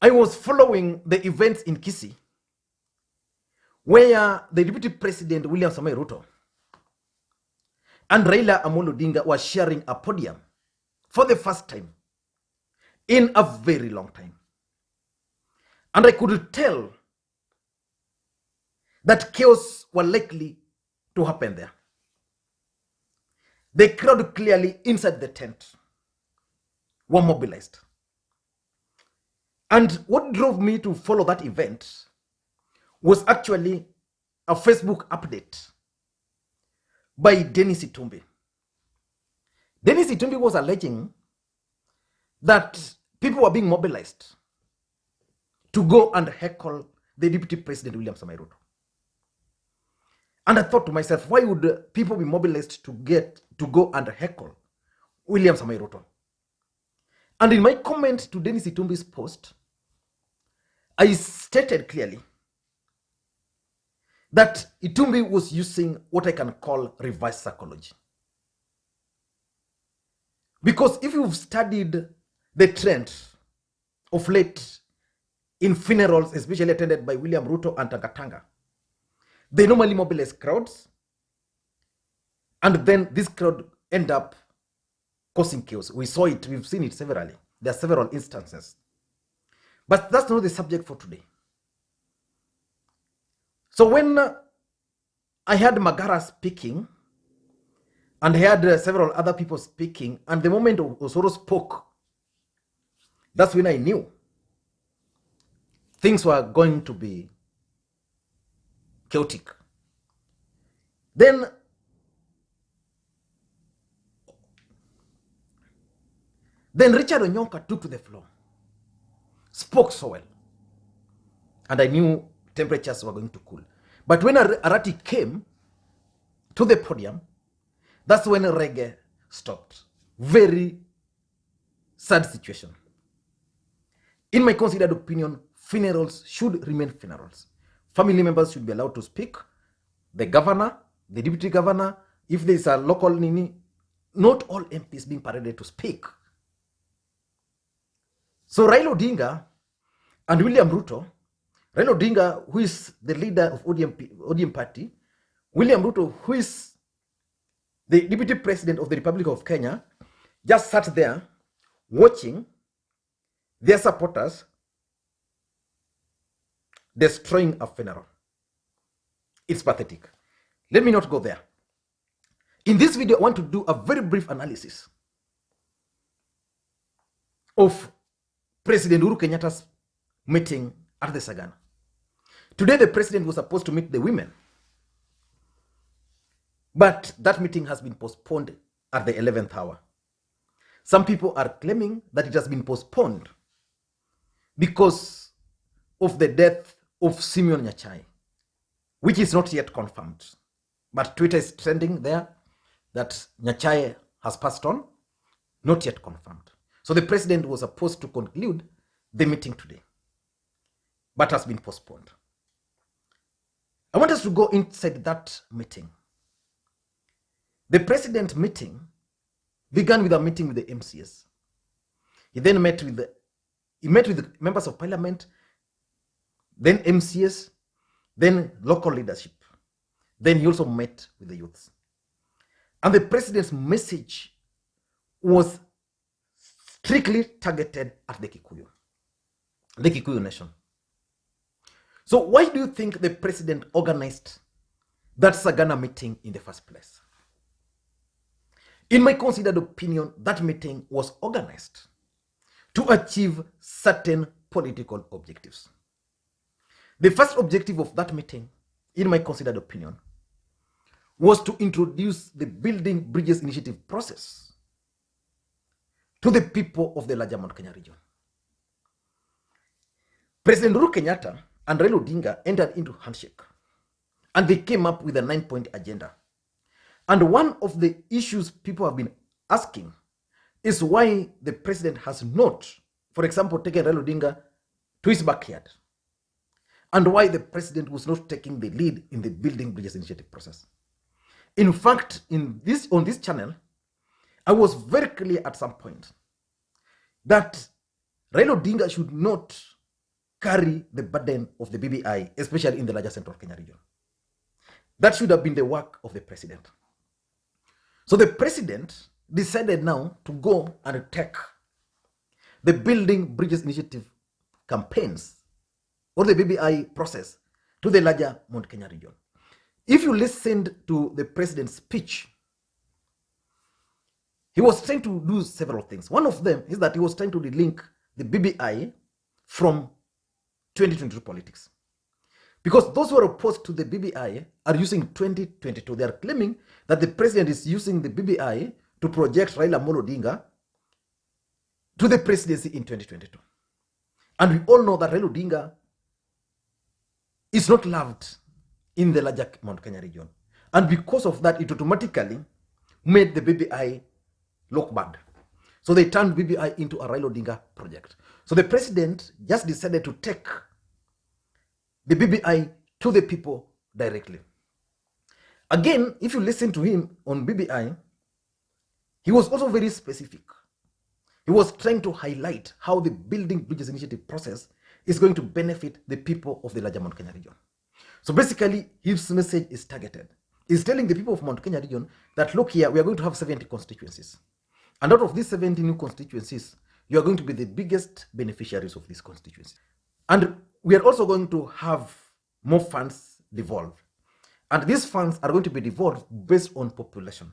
I was following the events in Kisii, where the Deputy President William Ruto and Raila Odinga were sharing a podium for the first time in a very long time. And I could tell that chaos was likely to happen there. The crowd clearly inside the tent were mobilized. And what drove me to follow that event was actually a Facebook update by Dennis Itumbi. Dennis Itumbi was alleging that people were being mobilized to go and heckle the Deputy President William Ruto. And I thought to myself, why would people be mobilized to go and heckle William Ruto? And in my comment to Dennis Itumbi's post, I stated clearly that Itumbi was using what I can call reverse psychology. Because if you've studied the trend of late in funerals, especially attended by William Ruto and Tangatanga, they normally mobilize crowds, and then this crowd end up causing chaos. We saw it, we've seen it severally. There are several instances. But that's not the subject for today. So when I had Magara speaking, and I had several other people speaking, and the moment Osoro spoke, that's when I knew things were going to be chaotic. Then Richard Onyonka took to the floor, spoke so well, and I knew temperatures were going to cool. But when Arati came to the podium, that's when reggae stopped. Very sad situation. In my considered opinion, funerals should remain funerals. Family members should be allowed to speak. The governor, the deputy governor, if there is a local nini, not all MPs being paraded to speak. So Raila Odinga and William Ruto, Raila Odinga, who is the leader of ODM party, William Ruto, who is the Deputy President of the Republic of Kenya, just sat there watching their supporters destroying a funeral. It's pathetic. Let me not go there. In this video, I want to do a very brief analysis of President Uhuru Kenyatta's meeting at the Sagana. Today, the president was supposed to meet the women, but that meeting has been postponed at the 11th hour. Some people are claiming that it has been postponed because of the death of Simeon Nyachae, which is not yet confirmed. But Twitter is trending there that Nyachae has passed on, not yet confirmed. So the president was supposed to conclude the meeting today, but has been postponed. I want us to go inside that meeting. The president meeting began with a meeting with the MCAs. He then met with the members of parliament, then MCAs, then local leadership. Then he also met with the youths. And the president's message was strictly targeted at the Kikuyu nation. So why do you think the president organized that Sagana meeting in the first place? In my considered opinion, that meeting was organized to achieve certain political objectives. The first objective of that meeting, in my considered opinion, was to introduce the Building Bridges Initiative process to the people of the larger Mt Kenya region. President Uhuru Kenyatta and Raila Odinga entered into handshake, and they came up with a 9-point agenda. And one of the issues people have been asking is why the president has not, for example, taken Raila Odinga to his backyard, and why the president was not taking the lead in the Building Bridges Initiative process. In fact, on this channel, I was very clear at some point that Raila Odinga should not carry the burden of the BBI, especially in the larger central Kenya region. That should have been the work of the president. So the president decided now to go and take the Building Bridges Initiative campaigns or the BBI process to the larger Mt Kenya region. If you listened to the president's speech, he was trying to do several things. One of them is that he was trying to relink the BBI from 2022 politics. Because those who are opposed to the BBI are using 2022. They are claiming that the president is using the BBI to project Raila Odinga to the presidency in 2022. And we all know that Raila Odinga is not loved in the larger Mt Kenya region. And because of that, it automatically made the BBI look bad. So they turned BBI into a Raila Odinga project. So the president just decided to take the BBI to the people directly. Again, if you listen to him on BBI, he was also very specific. He was trying to highlight how the Building Bridges Initiative process is going to benefit the people of the larger Mt Kenya region. So basically, his message is targeted. He's telling the people of Mt Kenya region that, look here, we are going to have 70 constituencies. And out of these 70 new constituencies, you are going to be the biggest beneficiaries of these constituencies. And we are also going to have more funds devolved. And these funds are going to be devolved based on population.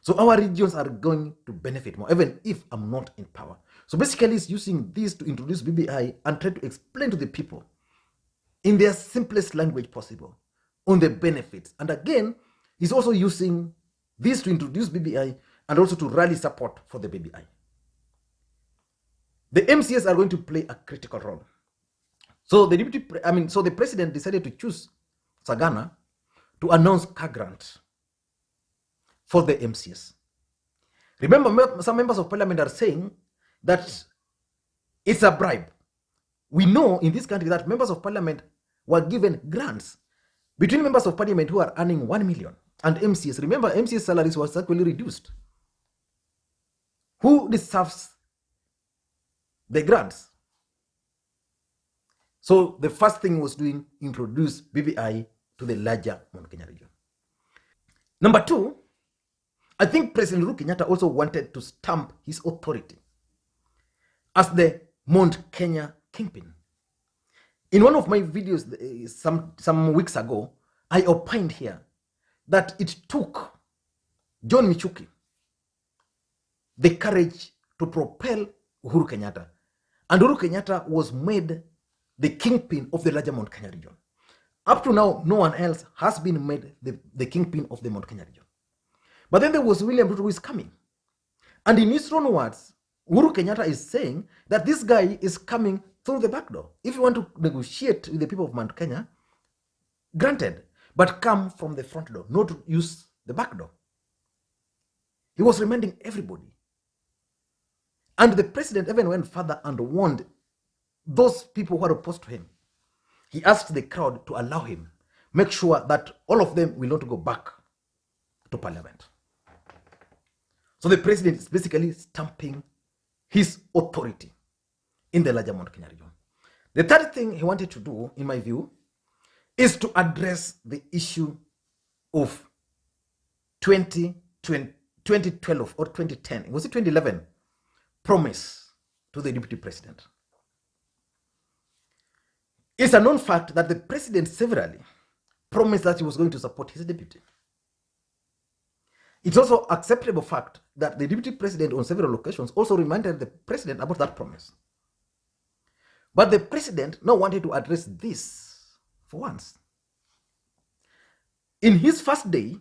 So our regions are going to benefit more, even if I'm not in power. So basically, he's using this to introduce BBI and try to explain to the people in their simplest language possible on the benefits. And again, he's also using this to introduce BBI and also to rally support for the BBI. The MCAs are going to play a critical role. So the president decided to choose Sagana to announce car grant for the MCAs. Remember, some members of parliament are saying that it's a bribe. We know in this country that members of parliament were given grants between members of parliament who are earning 1 million and MCAs. Remember, MCAs salaries was actually reduced. Who deserves the grants? So the first thing was doing, introduce BBI to the larger Mt Kenya region. Number two, I think President Uhuru Kenyatta also wanted to stamp his authority as the Mt Kenya kingpin. In one of my videos some weeks ago, I opined here that it took John Michuki the courage to propel Uhuru Kenyatta. And Uhuru Kenyatta was made the kingpin of the larger Mt Kenya region. Up to now, no one else has been made the kingpin of the Mt Kenya region. But then there was William Ruto who is coming. And in his own words, Uhuru Kenyatta is saying that this guy is coming through the back door. If you want to negotiate with the people of Mt Kenya, granted, but come from the front door, not use the back door. He was reminding everybody. And the president even went further and warned those people who are opposed to him. He asked the crowd to allow him, make sure that all of them will not go back to parliament. So the president is basically stamping his authority in the larger Mt Kenya region. The third thing he wanted to do, in my view, is to address the issue of 2012 or 2010, was it 2011, promise to the deputy president. It's a known fact that the president severally promised that he was going to support his deputy. It's also acceptable fact that the deputy president on several occasions also reminded the president about that promise. But the president now wanted to address this for once. In his first day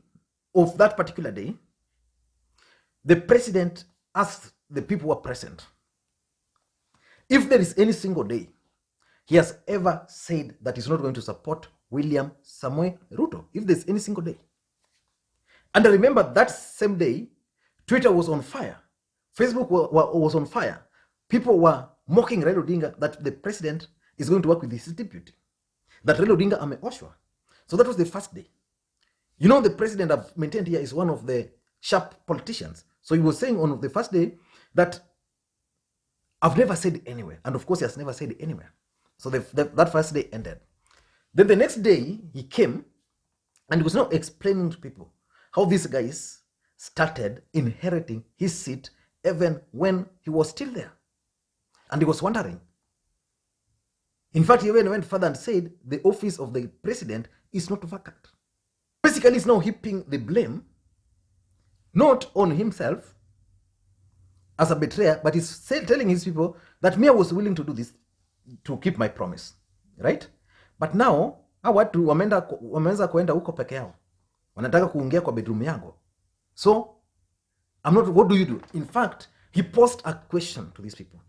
of that particular day, the president asked the people who were present if there is any single day he has ever said that he's not going to support William Samoei Ruto, if there's any single day. And I remember that same day, Twitter was on fire. Facebook was on fire. People were mocking Raila Odinga that the president is going to work with his deputy, that Raila Odinga ameoshwa. So that was the first day. You know, the president I've maintained here is one of the sharp politicians. So he was saying on the first day that I've never said it anywhere. And of course, he has never said it anywhere. So that first day ended. Then the next day, he came and he was now explaining to people how these guys started inheriting his seat even when he was still there. And he was wondering. In fact, he even went further and said the office of the president is not vacant. Basically, he's now heaping the blame not on himself as a betrayer, but he's telling his people that me, I was willing to do this to keep my promise, right? But now hawa watu wameanza kuenda huko peke yao, wanataka kuingia kwa bedroom yangu. So I'm not, what do you do? In fact, he posed a question to these people.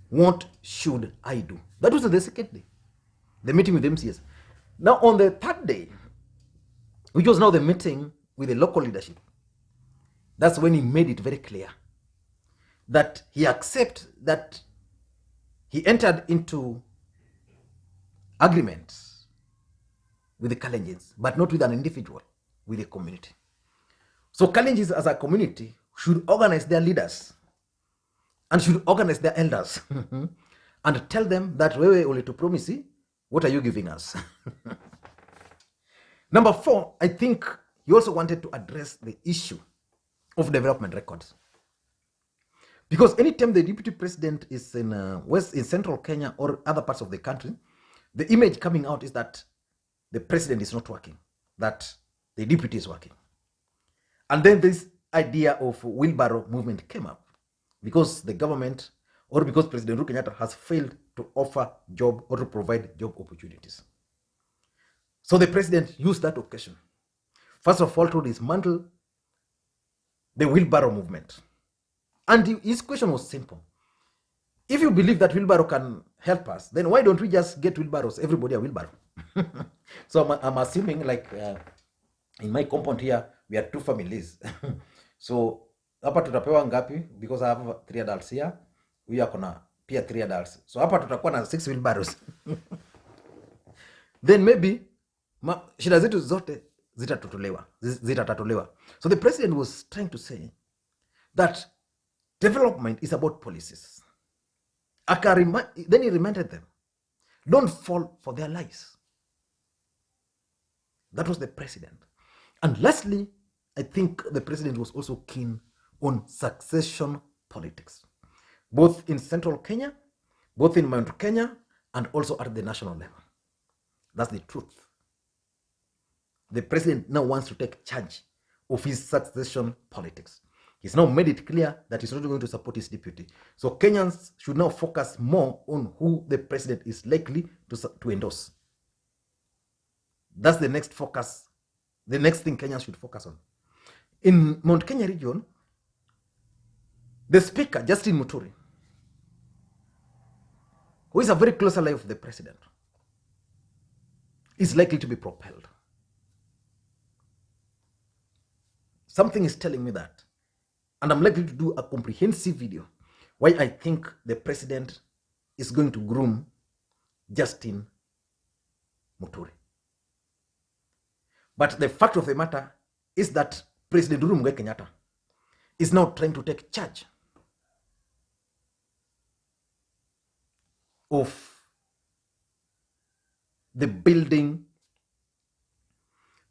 What should I do? That was the second day, the meeting with MCAs. Now on the third day, which was now the meeting with the local leadership, that's when he made it very clear that he accepts that he entered into agreements with the Kalenjins, but not with an individual, with a community. So Kalenjins as a community should organize their leaders and should organize their elders and tell them that wewe ulitupromisi, what are you giving us? Number 4, I think he also wanted to address the issue of development records. Because anytime the deputy president is in central Kenya or other parts of the country, the image coming out is that the president is not working, that the deputy is working. And then this idea of wheelbarrow movement came up because the government or because President Uhuru Kenyatta has failed to offer job or to provide job opportunities. So the president used that occasion, first of all, to dismantle the wheelbarrow movement. And his question was simple. If you believe that wheelbarrow can help us, then why don't we just get wheelbarrows, everybody a wheelbarrow? So I'm assuming, like in my compound here, we are 2 families. So hapa tutapewa ngapi? Because I have 3 adults here. We are gonna pia 3 adults. So hapa tutakuwa na 6 wheelbarrows. Then maybe shida zetu zote zitatatulewa. So the president was trying to say that development is about policies. Then he reminded them, don't fall for their lies. That was the president. And lastly, I think the president was also keen on succession politics, both in central Kenya, both in Mt Kenya, and also at the national level. That's the truth. The president now wants to take charge of his succession politics. He's now made it clear that he's not going to support his deputy. So Kenyans should now focus more on who the president is likely to endorse. That's the next focus, the next thing Kenyans should focus on. In Mt Kenya region, the speaker, Justin Muturi, who is a very close ally of the president, is likely to be propelled. Something is telling me that. And I'm likely to do a comprehensive video why I think the president is going to groom Justin Muturi. But the fact of the matter is that President Uhuru Kenyatta is now trying to take charge of the building.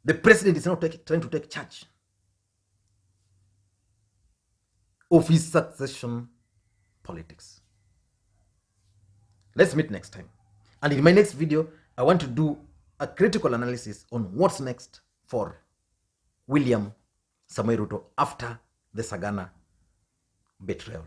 The president is now trying to take charge of his succession politics. Let's meet next time. And in my next video, I want to do a critical analysis on what's next for William Ruto after the Sagana betrayal.